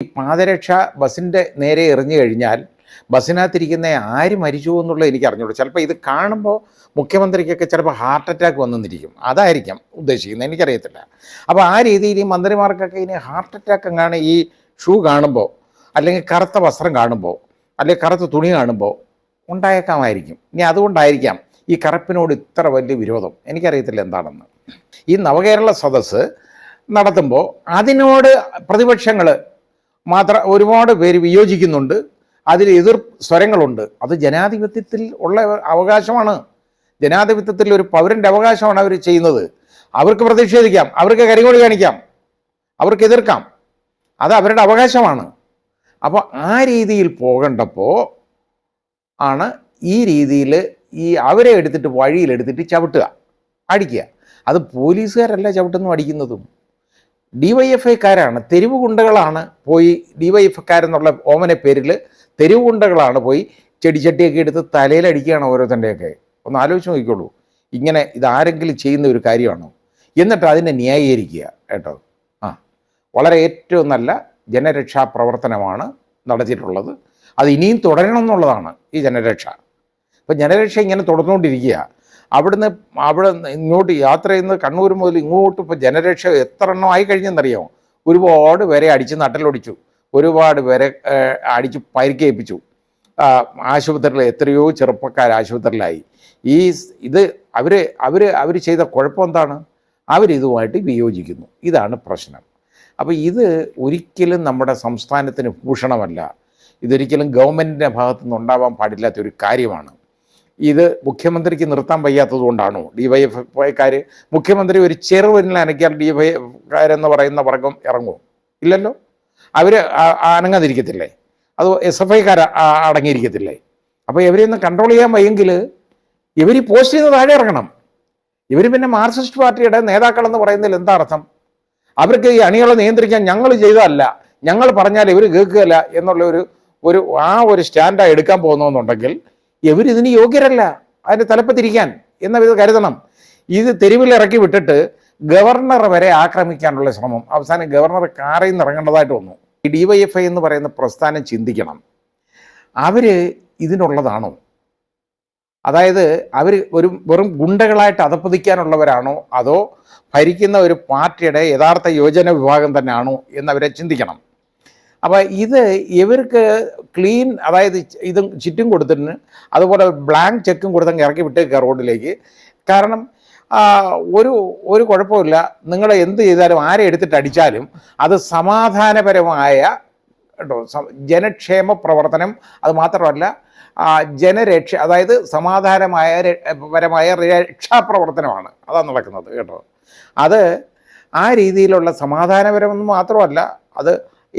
ഈ പാദരക്ഷ ബസ്സിൻ്റെ നേരെ എറിഞ്ഞു കഴിഞ്ഞാൽ ബസ്സിനകത്തിരിക്കുന്ന ആര് മരിച്ചു എന്നുള്ളത് എനിക്ക് അറിഞ്ഞുള്ളൂ. ചിലപ്പോൾ ഇത് കാണുമ്പോൾ മുഖ്യമന്ത്രിക്കൊക്കെ ചിലപ്പോൾ ഹാർട്ട് അറ്റാക്ക് വന്നെന്നിരിക്കും. അതായിരിക്കാം ഉദ്ദേശിക്കുന്നത്, എനിക്കറിയത്തില്ല. അപ്പോൾ ആ രീതിയിൽ ഈ മന്ത്രിമാർക്കൊക്കെ ഇനി ഹാർട്ട് അറ്റാക്ക് എങ്ങാണ് ഈ ഷൂ കാണുമ്പോൾ, അല്ലെങ്കിൽ കറുത്ത വസ്ത്രം കാണുമ്പോൾ, അല്ലെങ്കിൽ കറുത്ത തുണി കാണുമ്പോൾ ഉണ്ടായേക്കാമായിരിക്കും. ഇനി അതുകൊണ്ടായിരിക്കാം ഈ കറുപ്പിനോട് ഇത്ര വലിയ വിരോധം. എനിക്കറിയത്തില്ല എന്താണെന്ന്. ഈ നവകേരള സദസ്സ് നടത്തുമ്പോൾ അതിനോട് പ്രതിപക്ഷങ്ങൾ ഒരുപാട് പേര് വിയോജിക്കുന്നുണ്ട്, അതിൽ എതിർ സ്വരങ്ങളുണ്ട്. അത് ജനാധിപത്യത്തിൽ ഉള്ള അവകാശമാണ്. ജനാധിപത്യത്തിൽ ഒരു പൗരൻ്റെ അവകാശമാണ് അവർ ചെയ്യുന്നത്. അവർക്ക് പ്രതിഷേധിക്കാം, അവർക്ക് കരിങ്കൊടി കാണിക്കാം, അവർക്ക് എതിർക്കാം, അത് അവരുടെ അവകാശമാണ്. അപ്പോൾ ആ രീതിയിൽ പോകേണ്ടപ്പോൾ ആണ് ഈ രീതിയിൽ അവരെ എടുത്തിട്ട് വഴിയിലെടുത്തിട്ട് ചവിട്ടുക, അടിക്കുക. അത് പോലീസുകാരല്ല ചവിട്ടുന്നു അടിക്കുന്നതും, DYFIക്കാരാണ്, തെരുവ് ഗുണ്ടകളാണ് പോയി DYFIക്കാരെന്നുള്ള ഓമന പേരിൽ തെരുവ് ഗുണ്ടകളാണ് പോയി ചെടിച്ചട്ടിയൊക്കെ എടുത്ത് തലയിലടിക്കുകയാണ് ഓരോരുത്തൻ്റെയൊക്കെ. ഒന്ന് ആലോചിച്ച് നോക്കിക്കോളൂ. ഇങ്ങനെ ഇതാരെങ്കിലും ചെയ്യുന്ന ഒരു കാര്യമാണോ? എന്നിട്ട് അതിനെ ന്യായീകരിക്കുക കേട്ടോ. വളരെ ഏറ്റവും നല്ല ജനരക്ഷാ പ്രവർത്തനമാണ് നടത്തിയിട്ടുള്ളത്. അത് ഇനിയും തുടരണം എന്നുള്ളതാണ് ഈ ജനരക്ഷ. ഇപ്പം ജനരക്ഷ ഇങ്ങനെ തുടർന്നുകൊണ്ടിരിക്കുക. അവിടെ ഇങ്ങോട്ട് യാത്ര ചെയ്യുന്നത് കണ്ണൂർ മുതൽ ഇങ്ങോട്ട് ഇപ്പോൾ ജനരക്ഷ എത്ര എണ്ണം ആയി കഴിഞ്ഞെന്നറിയാമോ? ഒരുപാട് പേരെ അടിച്ച് നട്ടലൊടിച്ചു, ഒരുപാട് പേരെ അടിച്ച് പരിക്കേൽപ്പിച്ചു. ആശുപത്രിയിൽ എത്രയോ ചെറുപ്പക്കാർ ആശുപത്രിയിലായി. ഇത് അവർ ചെയ്ത കുഴപ്പം എന്താണ്? അവരിതുമായിട്ട് വിയോജിക്കുന്നു. ഇതാണ് പ്രശ്നം. അപ്പോൾ ഇത് ഒരിക്കലും നമ്മുടെ സംസ്ഥാനത്തിന് ഭൂഷണമല്ല. ഇതൊരിക്കലും ഗവൺമെൻറ്റിൻ്റെ ഭാഗത്തു നിന്നുണ്ടാവാൻ പാടില്ലാത്തൊരു കാര്യമാണ്. ഇത് മുഖ്യമന്ത്രിക്ക് നിർത്താൻ വയ്യാത്തത് കൊണ്ടാണോ DYFIക്കാർ? മുഖ്യമന്ത്രി ഒരു ചെറുവിരൽ അനക്കിയാൽ DYFIക്കാരെന്ന് പറയുന്ന വർഗം ഇറങ്ങുമോ? ഇല്ലല്ലോ. അവർ അനങ്ങാതിരിക്കത്തില്ലേ? അത് SFIക്കാർ അടങ്ങിയിരിക്കത്തില്ലേ? അപ്പോൾ ഇവരെയൊന്ന് കൺട്രോൾ ചെയ്യാൻ വയ്യെങ്കിൽ ഇവർ ഈ പോസ്റ്റിൽ നിന്ന് താഴെ ഇറങ്ങണം. ഇവർ പിന്നെ മാർക്സിസ്റ്റ് പാർട്ടിയുടെ നേതാക്കളെന്ന് പറയുന്നതിൽ എന്താ അർത്ഥം? അവർക്ക് ഈ അണികളെ നിയന്ത്രിക്കാൻ ഞങ്ങൾ ചെയ്തതല്ല, ഞങ്ങൾ പറഞ്ഞാൽ ഇവർ കേൾക്കുകയല്ല എന്നുള്ള ഒരു സ്റ്റാൻഡാണ് എടുക്കാൻ പോകുന്നതെന്നുണ്ടെങ്കിൽ ഇവരിതിന് യോഗ്യരല്ല അതിൻ്റെ തലപ്പത്തിരിക്കാൻ എന്നവർ കരുതണം. ഇത് തെരുവിൽ ഇറക്കി വിട്ടിട്ട് ഗവർണർ വരെ ആക്രമിക്കാനുള്ള ശ്രമം, അവസാനം ഗവർണർ കാറിൽ നിന്ന് ഇറങ്ങേണ്ടതായിട്ട് വന്നു. ഈ DYFI എന്ന് പറയുന്ന പ്രസ്ഥാനം ചിന്തിക്കണം, അവർ ഇതിനുള്ളതാണോ? അതായത് അവർ വെറും ഗുണ്ടകളായിട്ട് അധപ്പതിക്കാനുള്ളവരാണോ, അതോ ഭരിക്കുന്ന ഒരു പാർട്ടിയുടെ യഥാർത്ഥ യോജന വിഭാഗം തന്നെയാണോ എന്നവരെ ചിന്തിക്കണം. അപ്പോൾ ഇവർക്ക് ക്ലീൻ, അതായത് ഇതും ചുറ്റും കൊടുത്തിട്ട് അതുപോലെ ബ്ലാങ്ക് ചെക്കും കൊടുത്തങ്ങ് ഇറക്കി വിട്ടേക്കുക റോഡിലേക്ക്. കാരണം ഒരു കുഴപ്പമില്ല, നിങ്ങൾ എന്ത് ചെയ്താലും ആരെ എടുത്തിട്ട് അടിച്ചാലും അത് സമാധാനപരമായ കേട്ടോ ജനക്ഷേമ പ്രവർത്തനം, അത് മാത്രമല്ല ജനരക്ഷ, അതായത് പരമായ രക്ഷാപ്രവർത്തനമാണ് അതാണ് നടക്കുന്നത് കേട്ടോ. അത് ആ രീതിയിലുള്ള സമാധാനപരമെന്ന് മാത്രമല്ല, അത്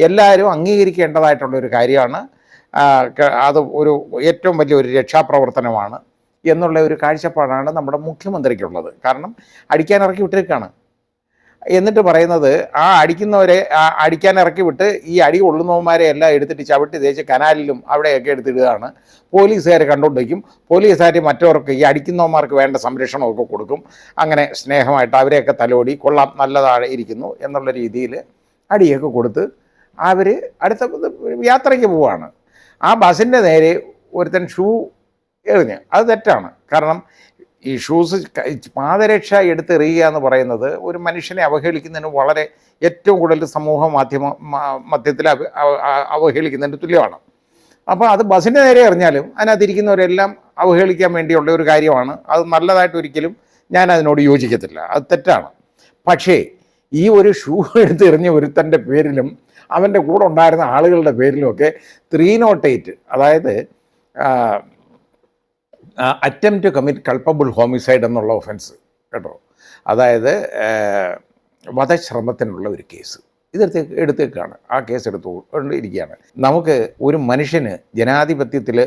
എല്ലാവരും അംഗീകരിക്കേണ്ടതായിട്ടുള്ളൊരു കാര്യമാണ്. അത് ഏറ്റവും വലിയൊരു രക്ഷാപ്രവർത്തനമാണ് എന്നുള്ള ഒരു കാഴ്ചപ്പാടാണ് നമ്മുടെ മുഖ്യമന്ത്രിക്കുള്ളത്. കാരണം അടിക്കാൻ ഇറക്കി വിട്ടേക്കാണ്. എന്നിട്ട് പറയുന്നത് അടിക്കുന്നവരെ അടിക്കാൻ ഇറക്കി വിട്ട് ഈ അടി കൊള്ളുന്നവന്മാരെ എല്ലാം എടുത്തിട്ട് ചവിട്ടി തേച്ച് കനാലിലും അവിടെയൊക്കെ എടുത്തിടുകയാണ്. പോലീസുകാർ കണ്ടുകൊണ്ടിരിക്കും. പോലീസുകാർ മറ്റവർക്ക് ഈ അടിക്കുന്നവന്മാർക്ക് വേണ്ട സംരക്ഷണമൊക്കെ കൊടുക്കും. അങ്ങനെ സ്നേഹമായിട്ട് അവരെയൊക്കെ തലോടി കൊള്ളാം, നല്ലതാണ് ഇരിക്കുന്നു എന്നുള്ള രീതിയിൽ അടിയൊക്കെ കൊടുത്ത് അവർ അടുത്ത യാത്രയ്ക്ക് പോവുകയാണ്. ആ ബസ്സിൻ്റെ നേരെ ഒരുത്തൻ ഷൂ എറിഞ്ഞ്, അത് തെറ്റാണ്. കാരണം ഈ ഷൂസ് പാദരക്ഷ എടുത്തെറിയുക എന്ന് പറയുന്നത് ഒരു മനുഷ്യനെ അവഹേളിക്കുന്നതിന് വളരെ ഏറ്റവും കൂടുതൽ സമൂഹ മധ്യത്തിൽ അവഹേളിക്കുന്നതിന് തുല്യമാണ്. അപ്പോൾ അത് ബസ്സിൻ്റെ നേരെ എറിഞ്ഞാലും അതിനകത്തിരിക്കുന്നവരെല്ലാം അവഹേളിക്കാൻ വേണ്ടിയുള്ള ഒരു കാര്യമാണ്. അത് നല്ലതായിട്ട് ഒരിക്കലും ഞാൻ അതിനോട് യോജിക്കത്തില്ല, അത് തെറ്റാണ്. പക്ഷേ ഈ ഒരു ഷൂ എടുത്തെറിഞ്ഞ ഒരുത്തൻ്റെ പേരിലും അവൻ്റെ കൂടെ ഉണ്ടായിരുന്ന ആളുകളുടെ പേരിലുമൊക്കെ 308, അതായത് attempt to commit culpable homicide എന്നുള്ള ഒഫൻസ് കേട്ടോ, അതായത് വധശ്രമത്തിനുള്ള ഒരു കേസ് എടുത്തേക്കാണ്. ആ കേസ് എടുത്തുകൊണ്ടിരിക്കുകയാണ്. നമുക്ക് ഒരു മനുഷ്യന് ജനാധിപത്യത്തിൽ,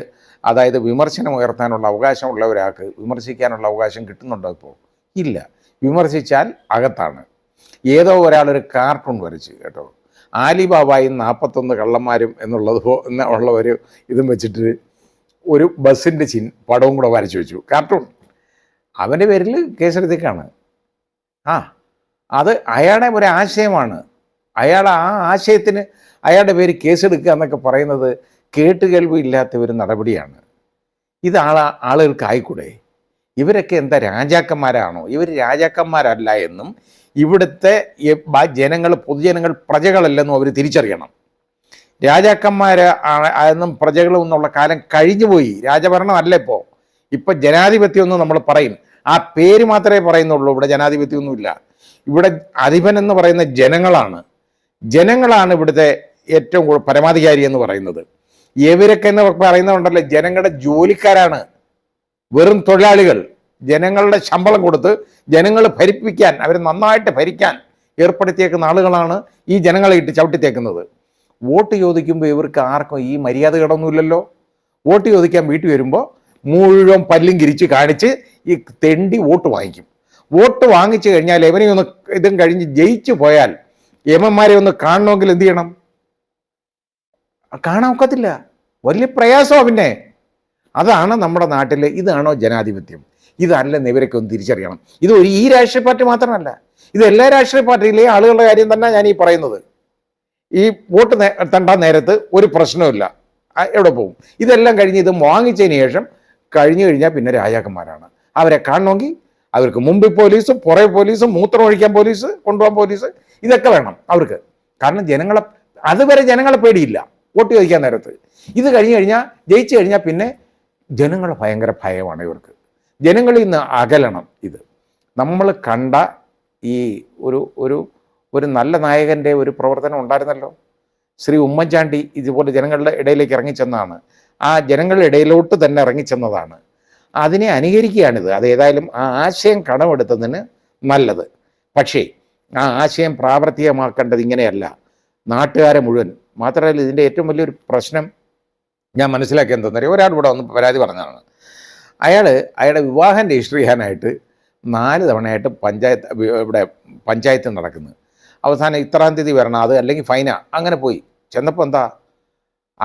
അതായത് വിമർശനം ഉയർത്താനുള്ള അവകാശമുള്ള ഒരാൾക്ക് വിമർശിക്കാനുള്ള അവകാശം കിട്ടുന്നുണ്ടോ? ഇപ്പോൾ ഇല്ല. വിമർശിച്ചാൽ അകത്താണ്. ഏതോ ഒരാളൊരു കാർട്ടൂൺ വരച്ച് കേട്ടോ, ആലിബാബായും 41 കള്ളന്മാരും ഉള്ള ഒരു ഇതും വെച്ചിട്ട് ഒരു ബസ്സിൻ്റെ പടവും കൂടെ വരച്ചു വെച്ചു, കാർട്ടൂൺ. അവൻ്റെ പേരിൽ കേസെടുത്തേക്കാണ്. അത് അയാളുടെ ഒരു ആശയമാണ്. അയാൾ ആ ആശയത്തിന് അയാളുടെ പേര് കേസെടുക്കുക എന്നൊക്കെ പറയുന്നത് കേട്ടുകേൾവി ഇല്ലാത്ത ഒരു നടപടിയാണ്. ഇത് ആളുകൾക്ക് ആയിക്കൂടെ? ഇവരൊക്കെ എന്താ രാജാക്കന്മാരാണോ? ഇവർ രാജാക്കന്മാരല്ല എന്നും ഇവിടുത്തെ പൊതുജനങ്ങൾ പ്രജകളല്ലെന്നും അവർ തിരിച്ചറിയണം. എന്നും പ്രജകളും എന്നുള്ള കാലം കഴിഞ്ഞുപോയി. രാജഭരണം അല്ല ഇപ്പോൾ ജനാധിപത്യം എന്ന് നമ്മൾ പറയും. ആ പേര് മാത്രമേ പറയുന്നുള്ളൂ. ഇവിടെ ജനാധിപത്യമൊന്നുമില്ല. ഇവിടെ അധിപൻ എന്ന് പറയുന്ന ജനങ്ങളാണ് ഇവിടുത്തെ ഏറ്റവും പരമാധികാരി എന്ന് പറയുന്നത്. ഇവരൊക്കെ എന്ന് പറയുന്നതുണ്ടല്ലോ, ജനങ്ങളുടെ ജോലിക്കാരാണ്, വെറും തൊഴിലാളികൾ. ജനങ്ങളുടെ ശമ്പളം കൊടുത്ത് ജനങ്ങൾ ഭരിപ്പിക്കാൻ, അവർ നന്നായിട്ട് ഭരിക്കാൻ ഏർപ്പെടുത്തിയേക്കുന്ന ആളുകളാണ് ഈ ജനങ്ങളെ ഇട്ട് ചവിട്ടിത്തേക്കുന്നത്. വോട്ട് ചോദിക്കുമ്പോൾ ഇവർക്ക് ആർക്കും ഈ മര്യാദകളൊന്നുമില്ലല്ലോ. വോട്ട് ചോദിക്കാൻ വീട്ടിൽ വരുമ്പോൾ മുഴുവൻ പല്ലും കിരിച്ച് കാണിച്ച് ഈ തെണ്ടി വോട്ട് വാങ്ങിക്കും. വോട്ട് വാങ്ങിച്ചു കഴിഞ്ഞാൽ എവനെ ഒന്ന് ഇതും കഴിഞ്ഞ് ജയിച്ചു പോയാൽ എമന്മാരെ ഒന്ന് കാണണമെങ്കിൽ എന്ത് ചെയ്യണം? കാണാൻ ഒക്കത്തില്ല. വലിയ പ്രയാസമാണ്. പിന്നെ അതാണ് നമ്മുടെ നാട്ടിൽ. ഇതാണോ ജനാധിപത്യം? ഇതല്ലെന്ന് ഇവരൊക്കെ ഒന്ന് തിരിച്ചറിയണം. ഇത് ഈ രാഷ്ട്രീയ പാർട്ടി മാത്രമല്ല, ഇത് എല്ലാ രാഷ്ട്രീയ പാർട്ടിയിലെയും ആളുകളുടെ കാര്യം തന്നെ ഞാൻ ഈ പറയുന്നത്. ഈ വോട്ട് തണ്ടാൻ നേരത്ത് ഒരു പ്രശ്നമില്ല, എവിടെ പോകും? ഇതെല്ലാം കഴിഞ്ഞ് ഇത് വാങ്ങിച്ചതിന് ശേഷം കഴിഞ്ഞു കഴിഞ്ഞാൽ പിന്നെ രാജാക്കന്മാരാണ്. അവരെ കാണണമെങ്കിൽ അവർക്ക് മുമ്പിൽ പോലീസും പുറകെ പോലീസും മൂത്രം ഒഴിക്കാൻ പോലീസ്, കൊണ്ടുപോകാൻ പോലീസ്, ഇതൊക്കെ വേണം അവർക്ക്. കാരണം അതുവരെ ജനങ്ങളെ പേടിയില്ല വോട്ട് ചോദിക്കാൻ നേരത്ത്. ഇത് കഴിഞ്ഞു കഴിഞ്ഞാൽ, ജയിച്ചു കഴിഞ്ഞാൽ പിന്നെ ജനങ്ങളെ ഭയങ്കര ഭയമാണ് ഇവർക്ക്. ജനങ്ങളിൽ നിന്ന് അകലണം. ഇത് നമ്മൾ കണ്ട ഈ ഒരു നല്ല നായകൻ്റെ ഒരു പ്രവർത്തനം ഉണ്ടായിരുന്നല്ലോ. ശ്രീ ഉമ്മൻചാണ്ടി ഇതുപോലെ ജനങ്ങളുടെ ഇടയിലേക്ക് ഇറങ്ങിച്ചെന്നതാണ്. ആ ജനങ്ങളുടെ ഇടയിലോട്ട് തന്നെ ഇറങ്ങിച്ചെന്നതാണ്. അതിനെ അനുകരിക്കുകയാണിത്. അത് ഏതായാലും ആ ആശയം കടമെടുത്തതിന് നല്ലത്. പക്ഷേ ആ ആശയം പ്രാവർത്തികമാക്കേണ്ടത് ഇങ്ങനെയല്ല. നാട്ടുകാരെ മുഴുവൻ. മാത്രമല്ല, ഇതിൻ്റെ ഏറ്റവും വലിയൊരു പ്രശ്നം ഞാൻ മനസ്സിലാക്കിയത് എന്താണെന്നറിയാം. ഒരാൾ ഇവിടെ വന്ന് പരാതി പറഞ്ഞതാണ്. അയാളുടെ വിവാഹം രജിസ്റ്റർ ചെയ്യാനായിട്ട് 4 തവണയായിട്ട് പഞ്ചായത്ത് നടക്കുന്നത്. അവസാനം ഇത്രാം തീയതി വരണം, അത് അല്ലെങ്കിൽ ഫൈനാ. അങ്ങനെ പോയി ചെന്നപ്പോൾ എന്താ,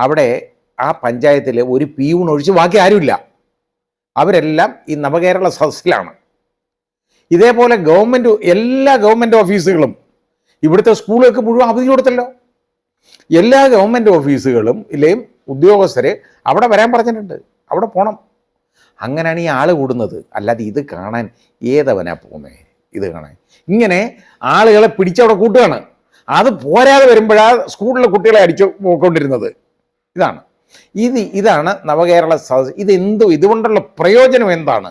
അവിടെ ആ പഞ്ചായത്തിൽ ഒരു പിയൂൺ ഒഴിച്ച് ബാക്കി ആരുമില്ല. അവരെല്ലാം ഈ നവകേരള സദസ്സിലാണ്. ഇതേപോലെ എല്ലാ ഗവൺമെൻറ് ഓഫീസുകളും, ഇവിടുത്തെ സ്കൂളുകൾക്ക് മുഴുവൻ അവധി കൊടുത്തല്ലോ. എല്ലാ ഗവൺമെൻറ് ഓഫീസുകളിലെയും ഉദ്യോഗസ്ഥരെ അവിടെ വരാൻ പറഞ്ഞിട്ടുണ്ട്. അവിടെ പോകണം. അങ്ങനെയാണ് ഈ ആൾ കൂടുന്നത്. അല്ലാതെ ഇത് കാണാൻ ഏതവനാ പോകുന്നത്? ഇത് കാണാൻ ഇങ്ങനെ ആളുകളെ പിടിച്ചവിടെ കൂട്ടുകയാണ്. അത് പോരാതെ വരുമ്പോഴാണ് സ്കൂളിലെ കുട്ടികളെ അടിച്ചു പോയിക്കൊണ്ടിരുന്നത്. ഇതാണ് നവകേരള സദസ്സ്. ഇതുകൊണ്ടുള്ള പ്രയോജനം എന്താണ്?